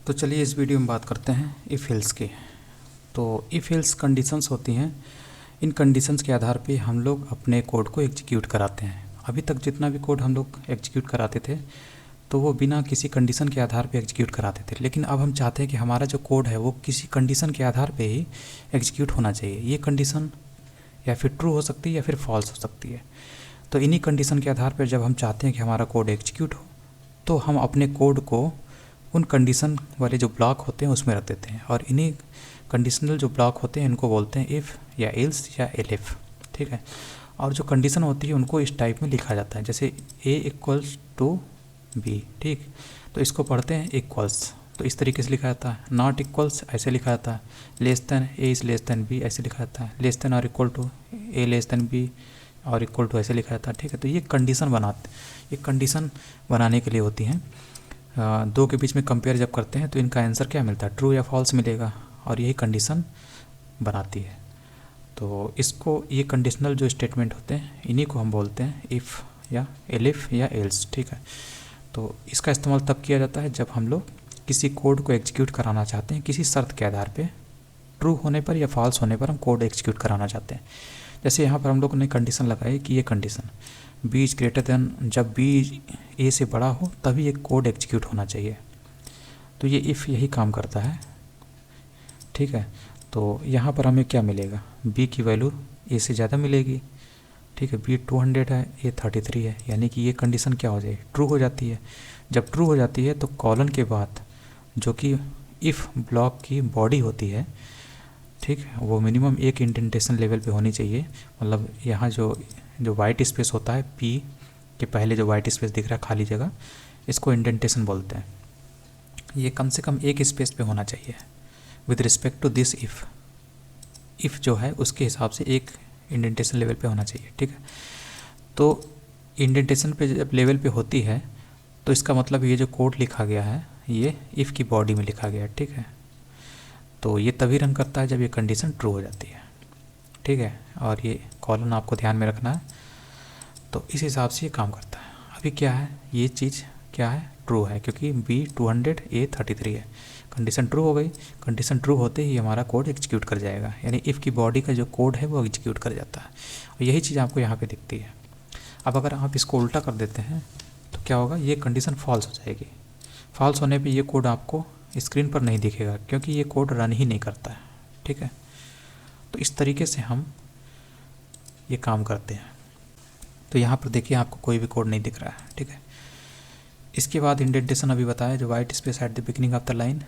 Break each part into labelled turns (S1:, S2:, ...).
S1: तो चलिए इस वीडियो में बात करते हैं इफ़ एल्स की। तो इफ़ एल्स कंडीशंस होती हैं। इन कंडीशंस के आधार पे हम लोग अपने कोड को एग्जीक्यूट कराते हैं। अभी तक जितना भी कोड हम लोग एग्जीक्यूट कराते थे तो वो बिना किसी कंडीशन के आधार पे एग्जीक्यूट कराते थे, लेकिन अब हम चाहते हैं कि हमारा जो कोड है वो किसी कंडीशन के आधार पे ही एग्जीक्यूट होना चाहिए। ये कंडीशन या फिर ट्रू हो सकती है या फिर फॉल्स हो सकती है। तो इन्हीं कंडीशन के आधार पर जब हम चाहते हैं कि हमारा कोड एग्जीक्यूट हो तो हम अपने कोड को उन कंडीशन वाले जो ब्लॉक होते हैं उसमें रख देते हैं, और इन्हीं कंडीशनल जो ब्लॉक होते हैं इनको बोलते हैं इफ़ या एल्स या एलिफ। ठीक है। और जो कंडीशन होती है उनको इस टाइप में लिखा जाता है, जैसे ए इक्वल्स टू बी। ठीक, तो इसको पढ़ते हैं इक्वल्स, तो इस तरीके से लिखा जाता है। नॉट इक्वल्स ऐसे लिखा जाता है। Less than a is less than b ऐसे लिखा जाता है। लेस दैन और equal to a less than b और इक्वल टू ऐसे लिखा जाता है। ठीक है, तो ये कंडीशन बनाने के लिए होती हैं। दो के बीच में कंपेयर जब करते हैं तो इनका आंसर क्या मिलता है, ट्रू या फॉल्स मिलेगा, और यही कंडीशन बनाती है। तो इसको, ये कंडीशनल जो स्टेटमेंट होते हैं इन्हीं को हम बोलते हैं इफ़ या एलिफ या एल्स। ठीक है, तो इसका इस्तेमाल तब किया जाता है जब हम लोग किसी कोड को एग्जीक्यूट कराना चाहते हैं किसी शर्त के आधार पे। ट्रू होने पर या फॉल्स होने पर हम कोड एग्जीक्यूट कराना चाहते हैं। जैसे यहाँ पर हम लोग ने कंडीशन लगाई कि ये condition b is greater than, जब बी ए से बड़ा हो तभी एक कोड एग्जीक्यूट होना चाहिए। तो ये इफ़ यही काम करता है। ठीक है, तो यहाँ पर हमें क्या मिलेगा, बी की वैल्यू ए से ज़्यादा मिलेगी। ठीक है, बी 200 है, ए 33 है, यानी कि ये कंडीशन क्या हो जाएगी, ट्रू हो जाती है। जब ट्रू हो जाती है तो कॉलन के बाद जो कि इफ़ ब्लॉक की बॉडी होती है, ठीक है, वो मिनिमम एक इंडेंटेशन लेवल पे होनी चाहिए। मतलब यहाँ जो वाइट स्पेस होता है, पी के पहले जो वाइट स्पेस दिख रहा है खाली जगह, इसको इंडेंटेशन बोलते हैं। ये कम से कम एक स्पेस पे होना चाहिए with respect to this if जो है उसके हिसाब से एक इंडेंटेशन लेवल पे होना चाहिए। ठीक है, तो इंडेंटेशन पे जब लेवल पे होती है तो इसका मतलब ये जो कोड लिखा गया है ये इफ़ की बॉडी में लिखा गया है। ठीक है, तो ये तभी रन करता है जब ये कंडीशन ट्रू हो जाती है। ठीक है, और ये कॉलन आपको ध्यान में रखना है। तो इस हिसाब से ये काम करता है। अभी क्या है, ये चीज़ क्या है, ट्रू है, क्योंकि बी 200 ए 33 है। कंडीशन ट्रू हो गई। कंडीशन ट्रू होते ही हमारा कोड एग्जीक्यूट कर जाएगा, यानी इफ़ की बॉडी का जो कोड है वो एग्जीक्यूट कर जाता है। और यही चीज़ आपको यहाँ पे दिखती है। अब अगर आप इसको उल्टा कर देते हैं तो क्या होगा, ये कंडीशन फॉल्स हो जाएगी। फॉल्स होने पे ये कोड आपको स्क्रीन पर नहीं दिखेगा क्योंकि ये कोड रन ही नहीं करता है। ठीक है, तो इस तरीके से हम ये काम करते हैं। तो यहाँ पर देखिए आपको कोई भी कोड नहीं दिख रहा है। ठीक है, इसके बाद इंडेंटेशन अभी बताया, जो white space at the beginning of the line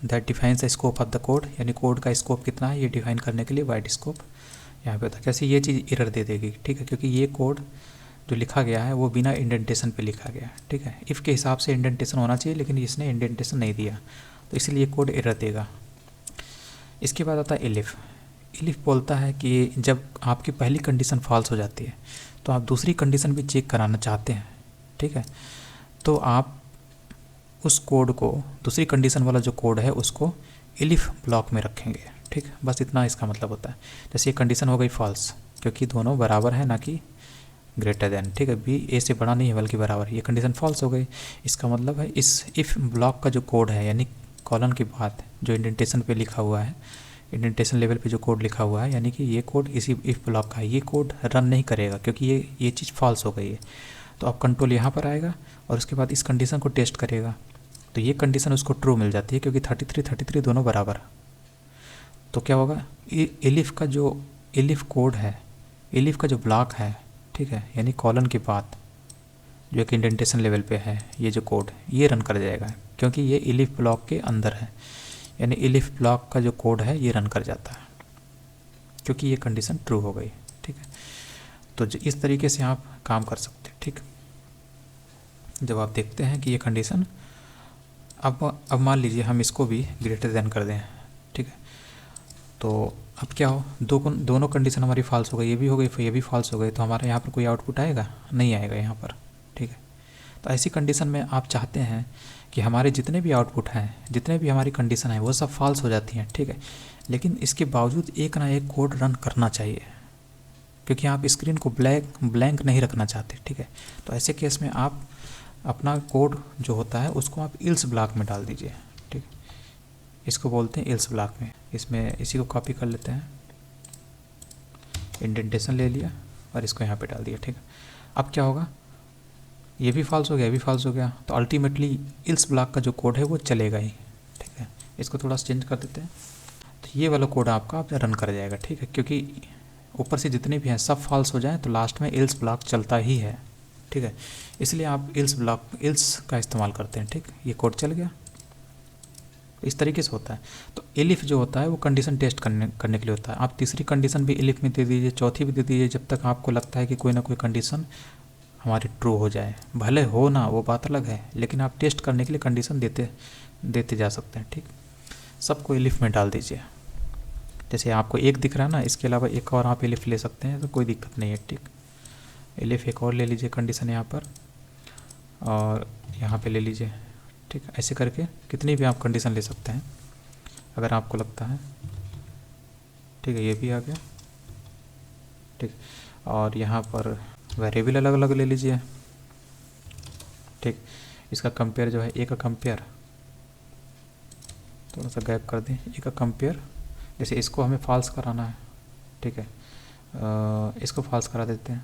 S1: that defines the scope of the code, यानी कोड का स्कोप कितना है ये डिफाइन करने के लिए वाइट स्कोप यहाँ पे होता है। कैसे, ये चीज़ एरर दे देगी। ठीक है, क्योंकि ये कोड जो लिखा गया है वो बिना इंडेंटेशन पे लिखा गया है। ठीक है, इफ़ के हिसाब से इंडेंटेशन होना चाहिए लेकिन इसने इंडेंटेशन नहीं दिया तो इसलिए कोड एरर देगा। इसके बाद आता है एलिफ। एलिफ बोलता है कि जब आपकी पहली कंडीशन फॉल्स हो जाती है तो आप दूसरी कंडीशन भी चेक कराना चाहते हैं। ठीक है, तो आप उस कोड को, दूसरी कंडीशन वाला जो कोड है उसको एलिफ ब्लॉक में रखेंगे। ठीक, बस इतना इसका मतलब होता है। जैसे ये कंडीशन हो गई फॉल्स क्योंकि दोनों बराबर है ना कि ग्रेटर देन। ठीक है, बी ए से बड़ा नहीं है बल्कि बराबर है, ये कंडीशन फॉल्स हो गई। इसका मतलब है इस इफ़ ब्लॉक का जो कोड है, यानी कॉलन के बाद जो इंडेंटेशन पे लिखा हुआ है, इंडेंटेशन लेवल पे जो कोड लिखा हुआ है, यानी कि ये कोड इसी इफ़ ब्लॉक का है, ये कोड रन नहीं करेगा क्योंकि ये चीज़ फॉल्स हो गई है। तो अब कंट्रोल यहाँ पर आएगा और उसके बाद इस कंडीशन को टेस्ट करेगा। तो ये कंडीशन उसको ट्रू मिल जाती है क्योंकि 33 दोनों बराबर। तो क्या होगा, एलिफ का जो एलिफ कोड है, एलिफ का जो ब्लॉक है, ठीक है, यानी कॉलन के बाद जो एक इंडेंटेशन लेवल पे है ये जो कोड ये रन कर जाएगा क्योंकि ये एलिफ ब्लॉक के अंदर है, यानी एलिफ ब्लॉक का जो कोड है ये रन कर जाता है क्योंकि ये कंडीशन ट्रू हो गई। ठीक है, तो इस तरीके से आप काम कर सकते हैं। ठीक, जब आप देखते हैं कि ये कंडीशन, अब मान लीजिए हम इसको भी ग्रेटर देन कर दें। ठीक है, तो अब क्या हो, दोनों कंडीशन हमारी फॉल्स हो गई, ये भी हो गई ये भी फॉल्स हो गई, तो हमारे यहाँ पर कोई आउटपुट आएगा नहीं, आएगा यहाँ पर। ठीक है, तो ऐसी कंडीशन में आप चाहते हैं कि हमारे जितने भी आउटपुट हैं, जितने भी हमारी कंडीशन है वो सब फॉल्स हो जाती हैं। ठीक है, लेकिन इसके बावजूद एक ना एक कोड रन करना चाहिए क्योंकि आप स्क्रीन को ब्लैंक नहीं रखना चाहते। ठीक है, तो ऐसे केस में आप अपना कोड जो होता है उसको आप इल्स ब्लॉक में डाल दीजिए। ठीक, इसको बोलते हैं एल्स ब्लॉक में। इसमें इसी को कॉपी कर लेते हैं, इंडेंटेशन ले लिया और इसको यहाँ पे डाल दिया, ठीक है। अब क्या होगा, ये भी फॉल्स हो गया, ये भी फॉल्स हो गया, तो अल्टीमेटली एल्स ब्लॉक का जो कोड है वो चलेगा ही, ठीक है। इसको थोड़ा सा चेंज कर देते हैं, तो ये वाला कोड आपका आप रन कर जाएगा, ठीक है, क्योंकि ऊपर से जितने भी हैं सब फॉल्स हो जाएं तो लास्ट में एल्स ब्लॉक चलता ही है, ठीक है। इसलिए आप एल्स का इस्तेमाल करते हैं, ठीक। ये कोड चल गया, इस तरीके से होता है। तो एलिफ जो होता है वो कंडीशन टेस्ट करने के लिए होता है। आप तीसरी कंडीशन भी एलिफ में दे दीजिए, चौथी भी दे दीजिए, जब तक आपको लगता है कि कोई ना कोई कंडीशन हमारी ट्रू हो जाए। भले हो ना, वो बात अलग है, लेकिन आप टेस्ट करने के लिए कंडीशन देते जा सकते हैं, ठीक। सबको एलिफ में डाल दीजिए। जैसे आपको एक दिख रहा है ना, इसके अलावा एक और आप एलिफ ले सकते हैं, तो कोई दिक्कत नहीं है, ठीक। एलिफ एक और ले लीजिए कंडीशन यहाँ पर, और यहाँ पे ले लीजिए, ठीक। ऐसे करके कितनी भी आप कंडीशन ले सकते हैं अगर आपको लगता है, ठीक है। ये भी आ गया, ठीक। और यहाँ पर वेरिएबल अलग अलग ले लीजिए, ठीक। इसका कंपेयर जो है, ए का कंपेयर थोड़ा सा गैप कर दें, ए का कंपेयर, जैसे इसको हमें फॉल्स कराना है, ठीक है। इसको फॉल्स करा देते हैं,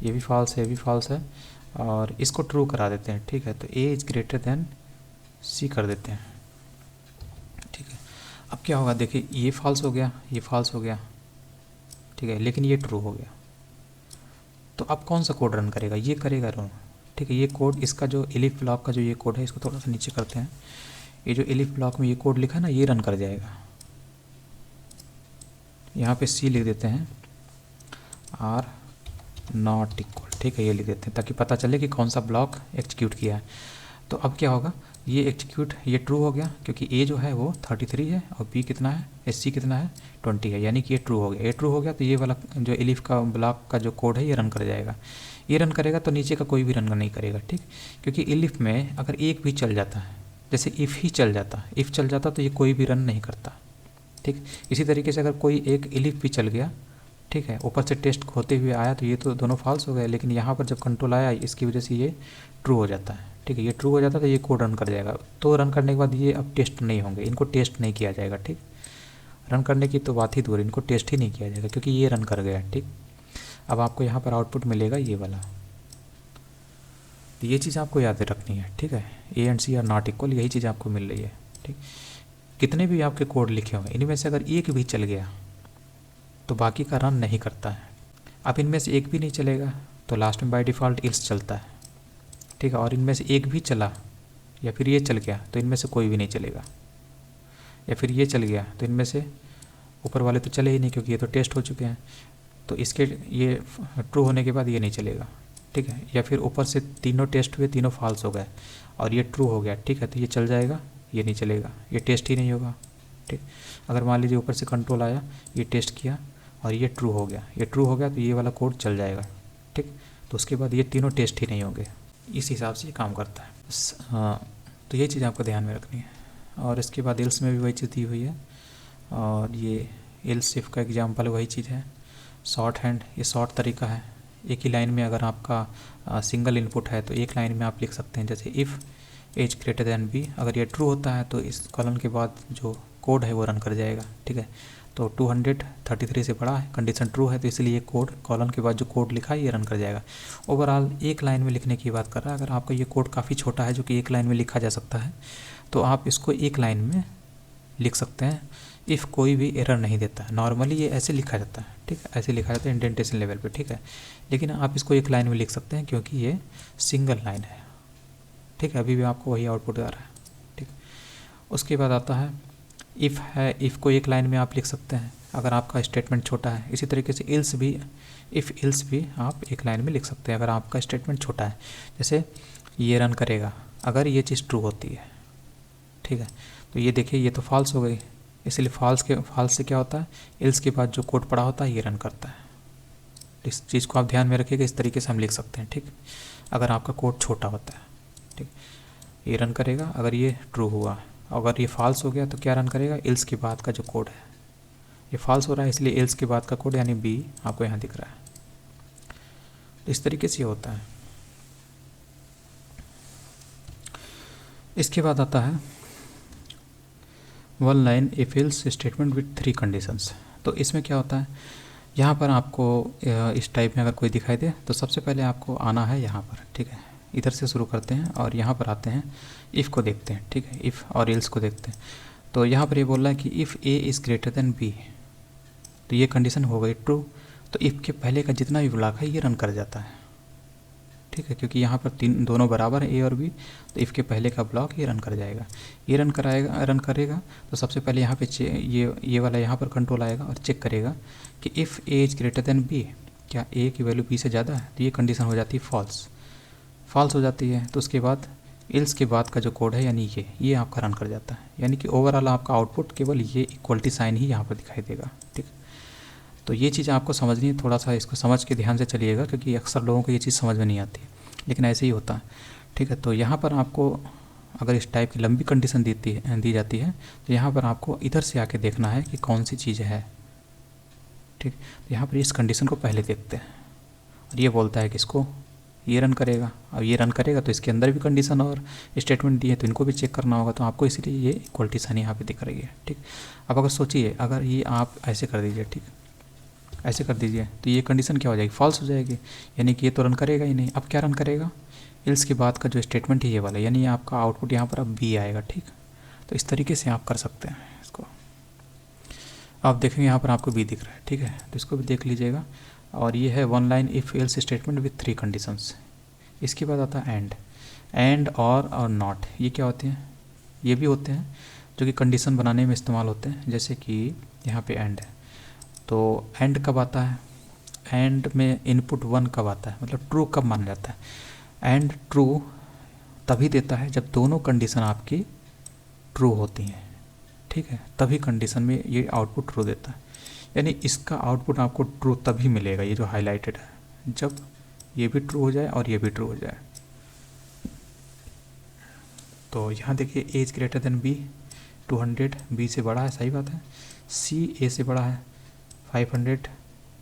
S1: ये भी फॉल्स है, ये भी फॉल्स है, और इसको ट्रू करा देते हैं, ठीक है। तो ए इज ग्रेटर देन सी कर देते हैं, ठीक है। अब क्या होगा, देखिए ये फॉल्स हो गया, ये फॉल्स हो गया, ठीक है, लेकिन ये ट्रू हो गया। तो अब कौन सा कोड रन करेगा, ये करेगा रन, ठीक है। ये कोड, इसका जो एलिफ ब्लॉक का जो ये कोड है, इसको थोड़ा सा नीचे करते हैं। ये जो एलिफ ब्लॉक में ये कोड लिखा है ना, ये रन कर जाएगा। यहाँ पे सी लिख देते हैं, आर नॉट इक्वल, ठीक है, ये लिख देते हैं ताकि पता चले कि कौन सा ब्लॉक एग्जीक्यूट किया है। तो अब क्या होगा, ये एग्जीक्यूट, ये ट्रू हो गया क्योंकि ए जो है वो 33 है और बी कितना है, सी कितना है, 20 है, यानी कि ये ट्रू हो गया। ये ट्रू हो गया तो ये वाला जो एलिफ का ब्लॉक का जो कोड है ये रन कर जाएगा। ये रन करेगा तो नीचे का कोई भी रन नहीं करेगा, ठीक। क्योंकि एलिफ में अगर एक भी चल जाता है, जैसे इफ़ ही चल जाता, इफ़ चल जाता तो ये कोई भी रन नहीं करता, ठीक। इसी तरीके से अगर कोई एक एलिफ भी चल गया, ठीक है, ऊपर से टेस्ट होते हुए आया तो ये तो दोनों फॉल्स हो गए, लेकिन यहाँ पर जब कंट्रोल आया इसकी वजह से ये ट्रू हो जाता है, ठीक है। ये ट्रू हो जाता है तो ये कोड रन कर जाएगा। तो रन करने के बाद ये अब टेस्ट नहीं होंगे, इनको टेस्ट नहीं किया जाएगा, ठीक। रन करने की तो बात ही दूर, इनको टेस्ट ही नहीं किया जाएगा क्योंकि ये रन कर गया, ठीक। अब आपको यहाँ पर आउटपुट मिलेगा ये वाला, तो ये चीज़ आपको याद रखनी है, ठीक है। A and c are not equal, यही चीज़ आपको मिल रही है, ठीक। कितने भी आपके कोड लिखे होंगे, इनमें से अगर एक भी चल गया तो बाकी का रन नहीं करता है। अब इनमें से एक भी नहीं चलेगा तो लास्ट में बाय डिफ़ॉल्ट इल्स चलता है, ठीक है। और इनमें से एक भी चला या फिर ये चल गया तो इनमें से कोई भी नहीं चलेगा, या फिर ये चल गया तो इनमें से ऊपर वाले तो चले ही नहीं क्योंकि ये तो टेस्ट हो चुके हैं, तो इसके ये ट्रू होने के बाद ये नहीं चलेगा, ठीक है। या फिर ऊपर से तीनों टेस्ट हुए, तीनों फॉल्स हो गए और ये ट्रू हो गया, ठीक है, तो ये चल जाएगा, ये नहीं चलेगा, ये टेस्ट ही नहीं होगा, ठीक। अगर मान लीजिए ऊपर से कंट्रोल आया, ये टेस्ट किया और ये ट्रू हो गया, ये ट्रू हो गया तो ये वाला कोड चल जाएगा, ठीक। तो उसके बाद ये तीनों टेस्ट ही नहीं होंगे। इस हिसाब से ये काम करता है। हाँ, तो ये चीज़ आपको ध्यान में रखनी है। और इसके बाद एल्स में भी वही चीज़ दी हुई है, और ये एल्स इफ का एग्जाम्पल वही चीज़ है। शॉर्ट हैंड, ये शॉर्ट तरीका है, एक ही लाइन में अगर आपका सिंगल इनपुट है तो एक लाइन में आप लिख सकते हैं, जैसे if as greater than b, अगर ये ट्रू होता है तो इस कॉलन के बाद जो कोड है वो रन कर जाएगा, ठीक है। तो 233 से बड़ा है, कंडीशन ट्रू है, तो इसलिए ये कोड कॉलन के बाद जो कोड लिखा है ये रन कर जाएगा। ओवरऑल एक लाइन में लिखने की बात कर रहा है। अगर आपका ये कोड काफ़ी छोटा है जो कि एक लाइन में लिखा जा सकता है, तो आप इसको एक लाइन में लिख सकते हैं इफ़ कोई भी एरर नहीं देता है। नॉर्मली ये ऐसे लिखा जाता है, ठीक है, ऐसे लिखा जाता है इंडेंटेशन लेवल पे, ठीक है। लेकिन आप इसको एक लाइन में लिख सकते हैं क्योंकि ये सिंगल लाइन है, ठीक है। अभी भी आपको वही आउटपुट आ रहा है, ठीक। उसके बाद आता है इफ़ है, इफ़ को एक लाइन में आप लिख सकते हैं अगर आपका स्टेटमेंट छोटा है। इसी तरीके से इल्स भी, इफ़ इल्स भी आप एक लाइन में लिख सकते हैं अगर आपका स्टेटमेंट छोटा है। जैसे ये रन करेगा अगर ये चीज़ ट्रू होती है, ठीक है। तो ये देखिए ये तो फॉल्स हो गई, इसलिए फॉल्स से क्या होता है, इल्स के बाद जो कोड पड़ा होता है ये रन करता है। इस चीज़ को आप ध्यान में रखिएगा, इस तरीके से हम लिख सकते हैं, ठीक। अगर आपका कोड छोटा होता है, ठीक, ये रन करेगा अगर ये ट्रू हुआ, अगर ये फॉल्स हो गया तो क्या रन करेगा, इल्स के बाद का जो कोड है। ये फॉल्स हो रहा है इसलिए इल्स के बाद का कोड यानी बी आपको यहाँ दिख रहा है। तो इस तरीके से ये होता है। इसके बाद आता है one line if else statement with 3 conditions. तो इसमें क्या होता है, यहाँ पर आपको इस टाइप में अगर कोई दिखाई दे तो सबसे पहले आपको आना है यहाँ पर, ठीक है। इधर से शुरू करते हैं और यहाँ पर आते हैं, इफ़ को देखते हैं, ठीक है, इफ़ और एल्स को देखते हैं। तो यहाँ पर ये बोल रहा है कि if a is greater than b, तो ये कंडीशन हो गई ट्रू। तो इफ़ के पहले का जितना भी ब्लॉक है ये रन कर जाता है, ठीक है, क्योंकि यहाँ पर दोनों बराबर है ए और बी, तो इफ़ के पहले का ब्लॉक ये रन कर जाएगा। ये रन करेगा तो सबसे पहले यहाँ पे ये वाला यहाँ पर कंट्रोल आएगा और चेक करेगा कि if a is greater than b, क्या ए की वैल्यू बी से ज़्यादा है, तो ये कंडीशन हो जाती है फॉल्स हो जाती है। तो उसके बाद एल्स के बाद का जो कोड है यानी ये आपका रन कर जाता है, यानी कि ओवरऑल आपका आउटपुट केवल ये इक्वलिटी साइन ही यहाँ पर दिखाई देगा, ठीक। तो ये चीज़ आपको समझनी है, थोड़ा सा इसको समझ के ध्यान से चलिएगा, क्योंकि अक्सर लोगों को ये चीज़ समझ में नहीं आती है, लेकिन ऐसे ही होता है, ठीक है। तो यहाँ पर आपको अगर इस टाइप की लंबी कंडीशन दी जाती है तो यहाँ पर आपको इधर से आके देखना है कि कौन सी चीज़ है, ठीक। तो यहाँ पर इस कंडीशन को पहले देखते हैं और ये बोलता है कि इसको ये रन करेगा। अब ये रन करेगा तो इसके अंदर भी कंडीशन और स्टेटमेंट दी है, तो इनको भी चेक करना होगा, तो आपको इसलिए ये इक्वलिटी साइन यहाँ पे दिख रही है, ठीक। अब अगर सोचिए, अगर ये आप ऐसे कर दीजिए, ठीक, ऐसे कर दीजिए, तो ये कंडीशन क्या हो जाएगी, फॉल्स हो जाएगी, यानी कि ये तो रन करेगा ही नहीं। अब क्या रन करेगा, एल्स के बाद का जो स्टेटमेंट है ये वाला, यानी आपका आउटपुट यहाँ पर अब बी आएगा, ठीक। तो इस तरीके से आप कर सकते हैं इसको। आप देखेंगे यहाँ पर आपको बी दिख रहा है, ठीक है, तो इसको भी देख लीजिएगा। और ये है one line if else statement with 3 conditions. इसके बाद आता है एंड और नॉट। ये क्या होते हैं, ये भी होते हैं जो कि कंडीशन बनाने में इस्तेमाल होते हैं, जैसे कि यहाँ पे एंड है, तो एंड कब आता है, एंड में इनपुट 1 कब आता है, मतलब ट्रू कब माना जाता है। एंड ट्रू तभी देता है जब दोनों कंडीशन आपकी ट्रू होती हैं, ठीक है, तभी कंडीशन में ये आउटपुट ट्रू देता है। यानी इसका आउटपुट आपको ट्रू तभी मिलेगा, ये जो हाईलाइटेड है, जब ये भी ट्रू हो जाए और ये भी ट्रू हो जाए। तो यहाँ देखिए A is greater than B, 200 B से बड़ा है, सही बात है। सी ए से बड़ा है, 500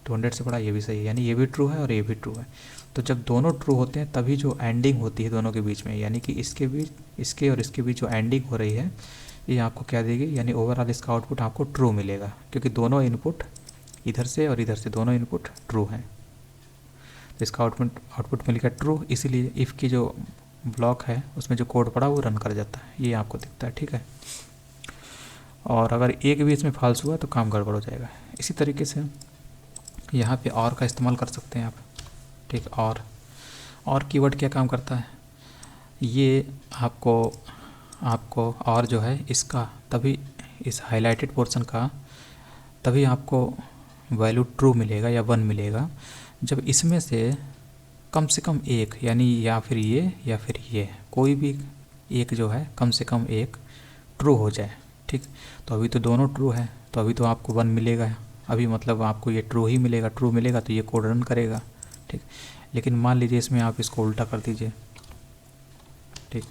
S1: 200 से बड़ा, ये भी सही है, यानी ये भी ट्रू है और ये भी ट्रू है। तो जब दोनों ट्रू होते हैं तभी जो एंडिंग होती है दोनों के बीच में, यानी कि इसके बीच, इसके और इसके बीच जो एंडिंग हो रही है, ये आपको क्या देगी, यानी ओवरऑल इसका आउटपुट आपको ट्रू मिलेगा, क्योंकि दोनों इनपुट इधर से और इधर से दोनों इनपुट ट्रू हैं। तो इसका आउटपुट मिलेगा ट्रू, इसीलिए इफ़ की जो ब्लॉक है उसमें जो कोड पड़ा वो रन कर जाता है, ये आपको दिखता है, ठीक है। और अगर एक भी इसमें फॉल्स हुआ तो काम गड़बड़ हो जाएगा। इसी तरीके से यहाँ पे और का इस्तेमाल कर सकते हैं आप, ठीक। और कीवर्ड क्या काम करता है, ये आपको और जो है इसका तभी, इस हाईलाइटेड पोर्शन का तभी आपको वैल्यू ट्रू मिलेगा या 1 मिलेगा जब इसमें से कम एक, यानी या फिर ये कोई भी एक जो है कम से कम एक ट्रू हो जाए, ठीक। तो अभी तो दोनों ट्रू है, तो अभी तो आपको 1 मिलेगा, अभी मतलब आपको ये ट्रू ही मिलेगा, ट्रू मिलेगा तो ये कोड रन करेगा, ठीक। लेकिन मान लीजिए इसमें आप इसको उल्टा कर दीजिए, ठीक,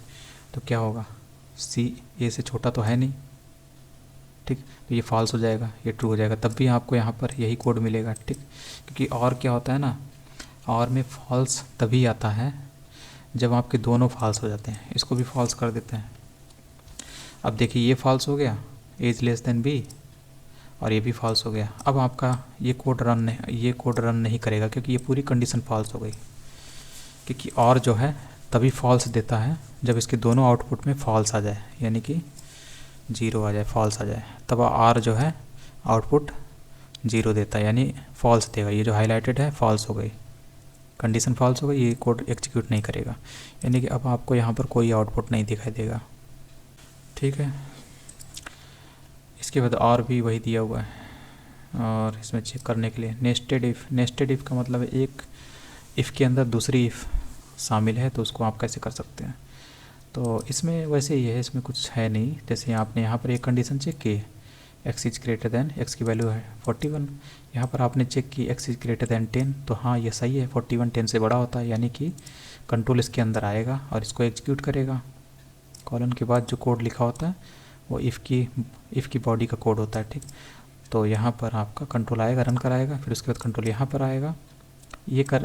S1: तो क्या होगा, सी ए से छोटा तो है नहीं, ठीक, तो ये फॉल्स हो जाएगा, ये ट्रू हो जाएगा, तब भी आपको यहाँ पर यही कोड मिलेगा, ठीक। क्योंकि और क्या होता है ना, और में फॉल्स तभी आता है जब आपके दोनों फॉल्स हो जाते हैं। इसको भी फॉल्स कर देते हैं। अब देखिए ये फॉल्स हो गया, एज लेस देन बी, और ये भी फॉल्स हो गया। अब आपका ये कोड रन नहीं करेगा, क्योंकि ये पूरी कंडीशन फॉल्स हो गई, क्योंकि और जो है तभी फॉल्स देता है जब इसके दोनों आउटपुट में फॉल्स आ जाए, यानी कि 0 आ जाए, फॉल्स आ जाए, तब आर जो है आउटपुट 0 देता है, यानी फॉल्स देगा। ये जो हाईलाइटेड है फॉल्स हो गई, कंडीशन फॉल्स हो गई, ये कोड एग्जीक्यूट नहीं करेगा, यानी कि अब आपको यहाँ पर कोई आउटपुट नहीं दिखाई देगा, ठीक है। इसके बाद और भी वही दिया हुआ है, और इसमें चेक करने के लिए नेस्टेड इफ़ का मतलब है एक इफ़ के अंदर दूसरी इफ़ शामिल है, तो उसको आप कैसे कर सकते हैं। तो इसमें वैसे ही है, इसमें कुछ है नहीं। जैसे आपने यहाँ पर एक कंडीशन चेक की, x is greater than, x की वैल्यू है 41, यहाँ पर आपने चेक की एक्स इज ग्रेटर दैन 10, तो हाँ ये सही है, 41 10 से बड़ा होता है, यानी कि कंट्रोल इसके अंदर आएगा और इसको एग्जीक्यूट करेगा। कॉलन के बाद जो कोड लिखा होता है वो इफ़ की बॉडी का कोड होता है, ठीक। तो यहाँ पर आपका कंट्रोल आएगा, रन कराएगा, फिर उसके बाद कंट्रोल यहाँ पर आएगा,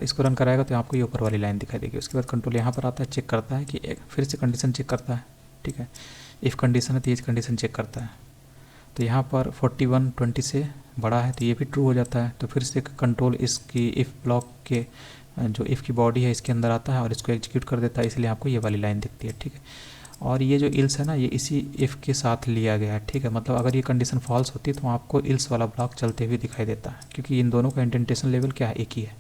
S1: इसको रन कराएगा तो आपको ये ऊपर वाली लाइन दिखाई देगी। उसके बाद कंट्रोल यहाँ पर आता है, चेक करता है कि फिर से कंडीशन चेक करता है, ठीक है। इफ़ कंडीशन है तो ये कंडीशन चेक करता है, तो यहाँ पर 41 20 से बड़ा है तो ये भी ट्रू हो जाता है। तो फिर से कंट्रोल इसकी इफ़ ब्लॉक के जो इफ़ की बॉडी है इसके अंदर आता है और इसको एग्जीक्यूट कर देता है, इसलिए आपको ये वाली लाइन दिखती है, ठीक है। और ये जो इल्स है ना, ये इसी इफ़ के साथ लिया गया है, ठीक है। मतलब अगर ये कंडीशन फॉल्स होती तो आपको इल्स वाला ब्लॉक चलते हुए दिखाई देता है, क्योंकि इन दोनों का इंडेंटेशन लेवल क्या है, एक ही है,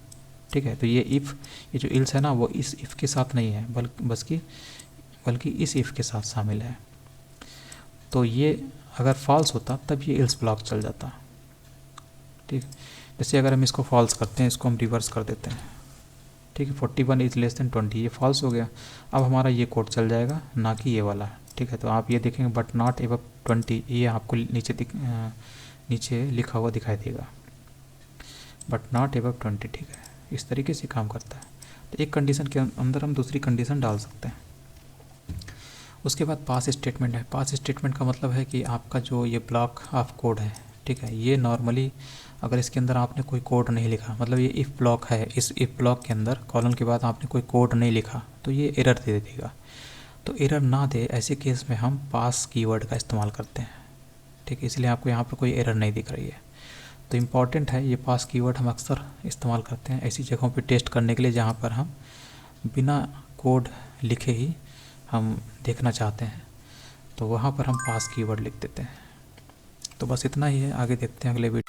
S1: ठीक है। तो ये इफ़, ये जो इल्स है ना वो इस इफ़ के साथ नहीं है बल्कि इस इफ़ के साथ शामिल है। तो ये अगर फॉल्स होता तब ये इल्स ब्लॉक चल जाता, ठीक। जैसे अगर हम इसको फॉल्स करते हैं, इसको हम रिवर्स कर देते हैं, ठीक है। 41 इज लेस देन 20, ये फॉल्स हो गया। अब हमारा ये कोड चल जाएगा, ना कि ये वाला, ठीक है। तो आप ये देखेंगे बट नॉट एबव 20, ये आपको नीचे लिखा हुआ दिखाई देगा, बट नॉट एबव 20, ठीक है। इस तरीके से काम करता है। तो एक कंडीशन के अंदर हम दूसरी कंडीशन डाल सकते हैं। उसके बाद पास स्टेटमेंट है। पास स्टेटमेंट का मतलब है कि आपका जो ये ब्लॉक ऑफ कोड है, ठीक है, ये नॉर्मली अगर इसके अंदर आपने कोई कोड नहीं लिखा, मतलब ये इफ़ ब्लॉक है, इस इफ़ ब्लॉक के अंदर कॉलन के बाद आपने कोई कोड नहीं लिखा तो ये एरर दे देगा। तो एरर ना दे ऐसे केस में हम पास कीवर्ड का इस्तेमाल करते हैं, ठीक है। इसलिए आपको यहाँ पर कोई एरर नहीं दिख रही है। तो इम्पॉर्टेंट है ये पास कीवर्ड, हम अक्सर इस्तेमाल करते हैं ऐसी जगहों पर टेस्ट करने के लिए जहाँ पर हम बिना कोड लिखे ही हम देखना चाहते हैं, तो वहाँ पर हम पास कीवर्ड लिख देते हैं। तो बस इतना ही है, आगे देखते हैं अगले वीडियो।